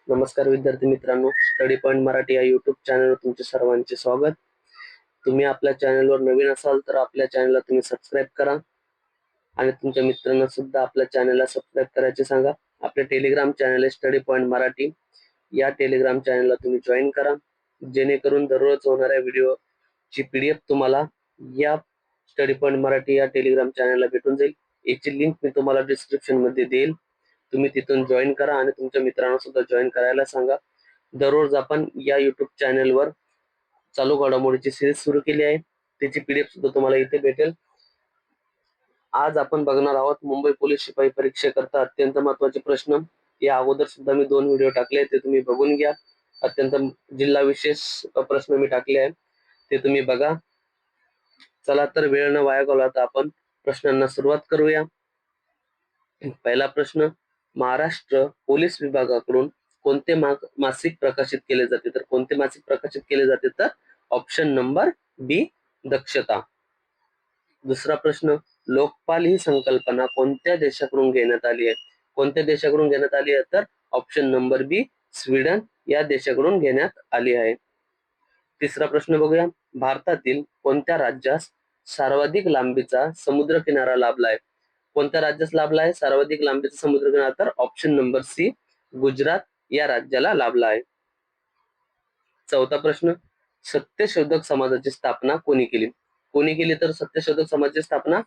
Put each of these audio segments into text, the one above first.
नमस्कार विद्यार्थी मित्रांनो, स्टडी पॉइंट मराठी या युट्यूब चॅनलवर तुमचे सर्वांचे स्वागत. तुम्ही आपल्या चॅनलवर नवीन असाल तर आपल्या चॅनलला तुम्ही सबस्क्राईब करा आणि तुमच्या मित्रांना सुद्धा आपल्या चॅनलला सबस्क्राईब करायचे सांगा. आपले टेलिग्राम चॅनल आहे स्टडी पॉइंट मराठी. या टेलिग्राम चॅनलला तुम्ही जॉईन करा, जेणेकरून दररोज होणाऱ्या व्हिडिओची PDF तुम्हाला या स्टडी पॉइंट मराठी या टेलिग्राम चॅनलला भेटून जाईल. याची लिंक मी तुम्हाला डिस्क्रिप्शन मध्ये देईल. तुम्ही तिथून जॉईन करा आणि तुमच्या मित्रांना सुद्धा जॉईन करायला सांगा. दररोज आपण या युट्यूब चॅनलवर चालू घडामोडीची सिरीज सुरू केली आहे, त्याची PDF सुद्धा तुम्हाला इथे भेटेल. आज आपण बघणार आहोत मुंबई पोलीस शिपाई परीक्षेकरता अत्यंत महत्त्वाचे प्रश्न. या अगोदर सुद्धा मी 2 व्हिडिओ टाकले, ते तुम्ही बघून घ्या. अत्यंत जिल्हा विशेष प्रश्न मी टाकले आहे, ते तुम्ही बघा. चला तर वेळ न वाया घालवता आपण प्रश्नांना सुरुवात करूया. पहिला प्रश्न, महाराष्ट्र पोलीस विभागाकडून कोणते मासिक प्रकाशित केले जाते? तर कोणते मासिक प्रकाशित केले जाते? तर ऑप्शन नंबर बी, दक्षता. दुसरा प्रश्न, लोकपाल ही संकल्पना कोणत्या देशाकडून घेण्यात आली आहे? कोणत्या देशाकडून घेण्यात आली आहे? तर ऑप्शन नंबर बी, स्वीडन या देशाकडून घेण्यात आली आहे. तिसरा प्रश्न बघूया, भारतातील कोणत्या राज्यास सर्वाधिक लांबीचा समुद्र किनारा लाभला आहे? कोणत्या राज्यास लाभला आहे सर्वाधिक लांबीचा समुद्र किनारा? तर ऑप्शन नंबर सी, गुजरात या राज्याला लाभला आहे. चौथा प्रश्न, सत्यशोधक समाजाची स्थापना कोणी केली? कोणी केली तर सत्यशोधक समाजाची स्थापना?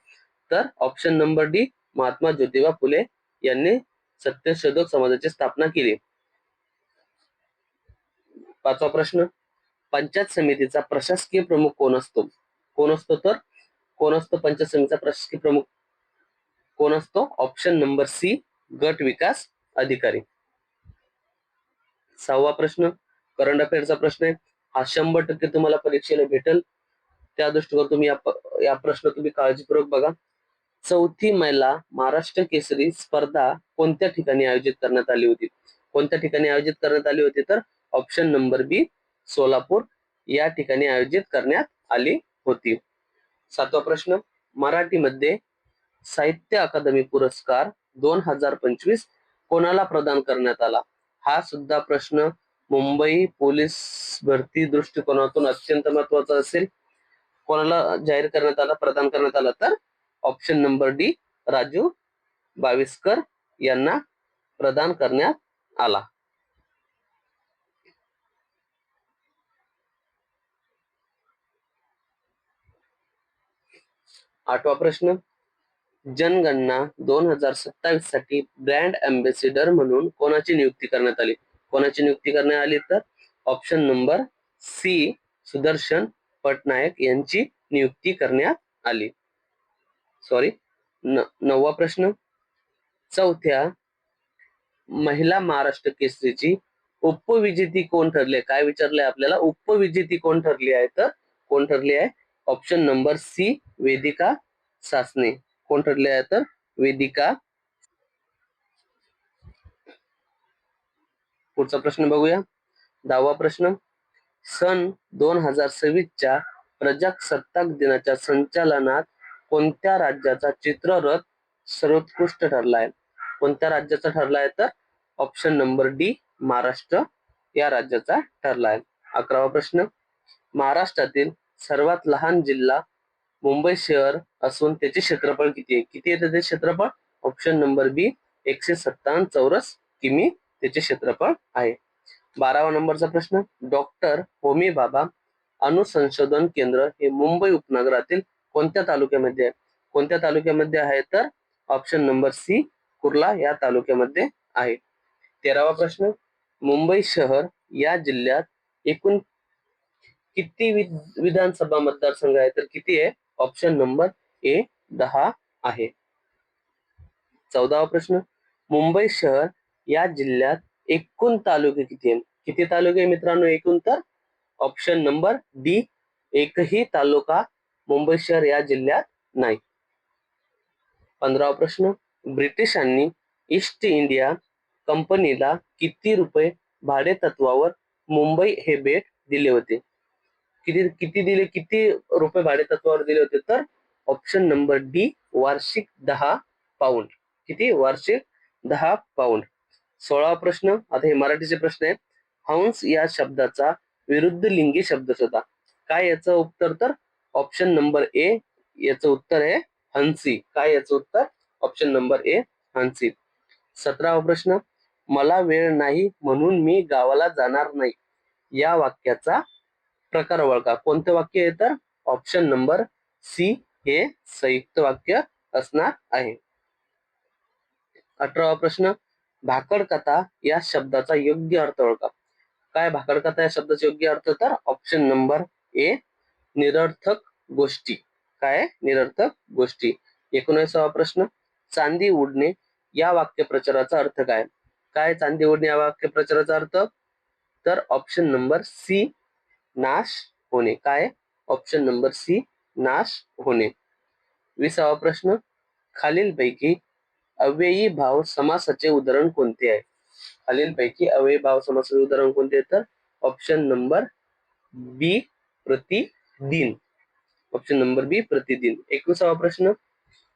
तर ऑप्शन नंबर डी, महात्मा ज्योतिबा फुले यांनी सत्यशोधक समाजाची स्थापना केली. पाचवा प्रश्न, पंचायत समितीचा प्रशासकीय प्रमुख कोण असतो? कोण असतो? तर कोण असतो पंचायत समितीचा प्रशासकीय प्रमुख? कोण असतो? ऑप्शन नंबर सी, गट विकास अधिकारी. सहावा प्रश्न, करंट अफेअरचा प्रश्न आहे. हा 100% तुम्हाला परीक्षेला भेटेल, त्या दृष्टीने तुम्ही या प्रश्न तुम्ही काळजीपूर्वक बघा. चौथी महिला महाराष्ट्र केसरी स्पर्धा कोणत्या ठिकाणी आयोजित करण्यात आली होती? कोणत्या ठिकाणी आयोजित करण्यात आली होती? तर ऑप्शन नंबर बी, सोलापूर या ठिकाणी आयोजित करण्यात आली होती. सातवा प्रश्न, मराठीमध्ये साहित्य अकादमी पुरस्कार 2025 कोणाला प्रदान करण्यात आला? हा सुद्धा प्रश्न मुंबई पोलीस भरती दृष्टिकोनातून अत्यंत महत्वाचा असेल. कोणाला जाहीर करण्यात आला, प्रदान करण्यात आला? तर option number D, Raju Baviskar यांना प्रदान करण्यात आला. आठवा प्रश्न, जनगणना 2027 साठी ब्रँड अँबॅसेडर म्हणून कोणाची नियुक्ती करण्यात आली? कोणाची नियुक्ती करण्यात आली? तर option number C, Sudarshan Pattnaik यांची नियुक्ती करण्यात आली. नववा प्रश्न, चौथ्या महिला महाराष्ट्र केसरीची उपविजेती कोण ठरले? काय विचारले आपल्याला? उपविजेती कोण ठरली आहे? तर कोण ठरली आहे? Option number C, Vedika Sasane. कोण ठरले आहे? तर वेदिका. पुढचा प्रश्न बघूया. 10वा प्रश्न, सन 2026च्या प्रजासत्ताक दिनाच्या संचालनात कोणत्या राज्याचा चित्ररथ सर्वोत्कृष्ट ठरला आहे? कोणत्या राज्याचा ठरला आहे? तर ऑप्शन नंबर डी, महाराष्ट्र या राज्याचा ठरला आहे. 11वा प्रश्न, महाराष्ट्रातील सर्वात लहान जिल्हा मुंबई शहर असून त्याचे क्षेत्रफळ किती आहे? किती आहे त्याचे क्षेत्रफळ? ऑप्शन नंबर बी, 157 चौरस किमी त्याचे क्षेत्रफळ आहे. 12वा नंबरचा प्रश्न, डॉक्टर होमी भाभा अणुसंशोधन केंद्र हे मुंबई उपनगरातील कोणत्या तालुक्यामध्ये आहे? कोणत्या तालुक्यामध्ये आहे? तर ऑप्शन नंबर सी, कुर्ला या तालुक्यामध्ये आहे. 13वा प्रश्न, मुंबई शहर या जिल्ह्यात एकूण किती विधानसभा मतदारसंघ आहे? तर किती आहे? ऑप्शन नंबर ए, 10 आहे. 14वा प्रश्न, मुंबई शहर या जिल्ह्यात एकूण तालुके किती आहेत? किती तालुके मित्रांनो एकूण? तर ऑप्शन नंबर डी, एकही तालुका मुंबई शहर या जिल्ह्यात नाही. 15वा प्रश्न, ब्रिटिशांनी ईस्ट इंडिया कंपनीला किती रुपये भाडे तत्वावर मुंबई हे बेट दिले होते? किती दिले? किती रुपये भाडे तत्वावर दिले होते? तर ऑप्शन नंबर डी, वार्षिक 10 पाऊंड. किती? वार्षिक 10 पाऊंड. 16वा प्रश्न, आता हे मराठीचे प्रश्न आहे. हंस या शब्दाचा विरुद्ध लिंगी शब्द शोधा. काय याचं उत्तर? तर ऑप्शन नंबर ए याचं उत्तर आहे हंसी. काय याचं उत्तर? ऑप्शन नंबर ए हंसी. 17वा प्रश्न, मला वेळ नाही म्हणून मी गावाला जाणार नाही, या वाक्याचा प्रकार ओळखा. कोणतं वाक्य आहे? तर ऑप्शन नंबर सी हे संयुक्त वाक्य असणार आहे. 18वा प्रश्न, भाकड कथा या शब्दाचा योग्य अर्थ ओळखा. काय भाकड कथा या शब्दाचा योग्य अर्थ? तर ऑप्शन नंबर ए निरर्थक गोष्टी. काय? निरर्थक गोष्टी. 19वा प्रश्न, चांदी उडणे या वाक्यप्रचाराचा अर्थ काय? काय चांदी उडणे या वाक्यप्रचाराचा अर्थ? तर ऑप्शन नंबर सी नाश होणे. काय? ऑप्शन नंबर सी नाश होणे. 20वा प्रश्न, खालीलपैकी अव्ययी भाव समासाचे उदाहरण कोणते आहे? खालीलपैकी अव्ययी भाव समासाचे उदाहरण कोणते? तर ऑप्शन नंबर बी प्रतिदिन. ऑप्शन नंबर बी प्रतिदिन. 21वा प्रश्न,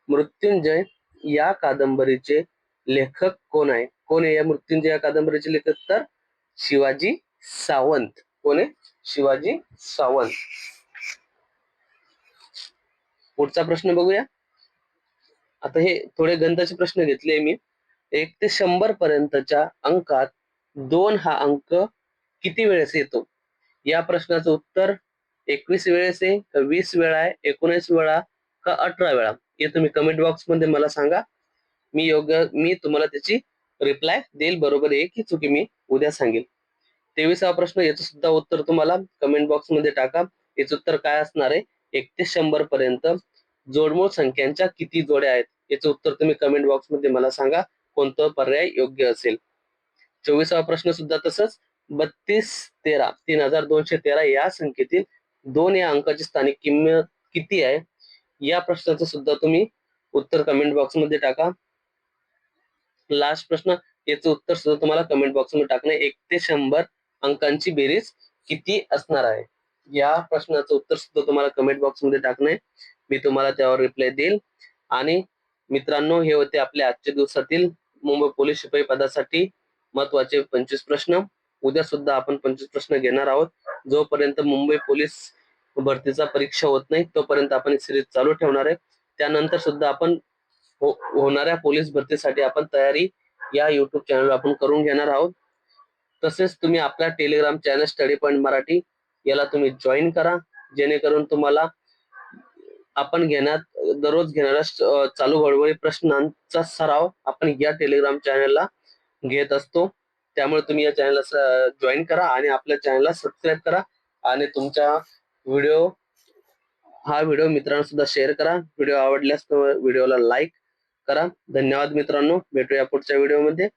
मृत्युंजय या कादंबरीचे लेखक कोण आहे? कोण आहे या मृत्युंजय या कादंबरीचे लेखक? तर शिवाजी सावंत. कोण आहे? शिवाजी सावंत. पुढचा प्रश्न बघूया. आता हे थोडे गणिताचे प्रश्न घेतले मी. 1 ते 100 पर्यंतच्या अंकात 2 हा अंक किती वेळेस येतो? या प्रश्नाचं उत्तर 21 वेळेस आहे का 20 वेळा आहे, 19 वेळा का 18 वेळा? हे तुम्ही कमेंट बॉक्स मध्ये मला सांगा. मी तुम्हाला त्याची रिप्लाय देईल. बरोबर आहे की चुकी मी उद्या सांगेल. 23वा प्रश्न, याचं सुद्धा उत्तर तुम्हाला कमेंट बॉक्स मध्ये टाका. याचं उत्तर काय असणार आहे? 1 ते 100 पर्यंत जोडमूळ संख्यांच्या किती जोड्या आहेत? याचं उत्तर तुम्ही कमेंट बॉक्स मध्ये मला सांगा. कोणतं पर्याय योग्य असेल? 24वा प्रश्न सुद्धा तसंच. 3213 3213 या संख्येतील 2 या अंकाची स्थानिक किंमत किती आहे? या प्रश्नाचं सुद्धा तुम्ही उत्तर कमेंट बॉक्स मध्ये टाका. लास्ट प्रश्न, याचं उत्तर सुद्धा तुम्हाला कमेंट बॉक्स मध्ये टाकणे. 1 ते 100 अंकांची बेरीज किती असणार आहे? या प्रश्नाचं उत्तर सुद्धा तुम्हाला कमेंट बॉक्स मध्ये टाकणे. मी तुम्हाला त्यावर रिप्लाय देईल. आणि मित्रांनो, हे होते आपल्या आजच्या दिवसातील मुंबई पोलीस शिपाई पदासाठी महत्वाचे 25 प्रश्न. उद्या सुद्धा आपण 25 प्रश्न घेणार आहोत. जोपर्यंत मुंबई पोलीस भरतीचा परीक्षा होत नाही तोपर्यंत आपण सिरीज चालू ठेवणार आहे. त्यानंतर सुद्धा आपण होणाऱ्या पोलीस भरतीसाठी आपण तयारी या युट्यूब चॅनलवर आपण करून घेणार आहोत. तसेच तुम्ही आपला Telegram channel study point Marathi याला तुम्ही जॉईन करा, जेणेकरून तुम्हाला आपण दररोज घेणाऱ्या चालू घडामोडी प्रश्नांचा सराव आपण या टेलिग्राम चॅनलला घेत असतो. त्यामुळे तुम्ही या चॅनलला जॉईन करा आणि आपल्या चॅनलला सबस्क्राईब करा आणि तुमच्या हा व्हिडिओ मित्रांना सुद्धा शेअर करा. व्हिडिओ आवडल्यास व्हिडिओला लाईक करा. धन्यवाद मित्रांनो, भेटूया पुढच्या व्हिडिओमध्ये.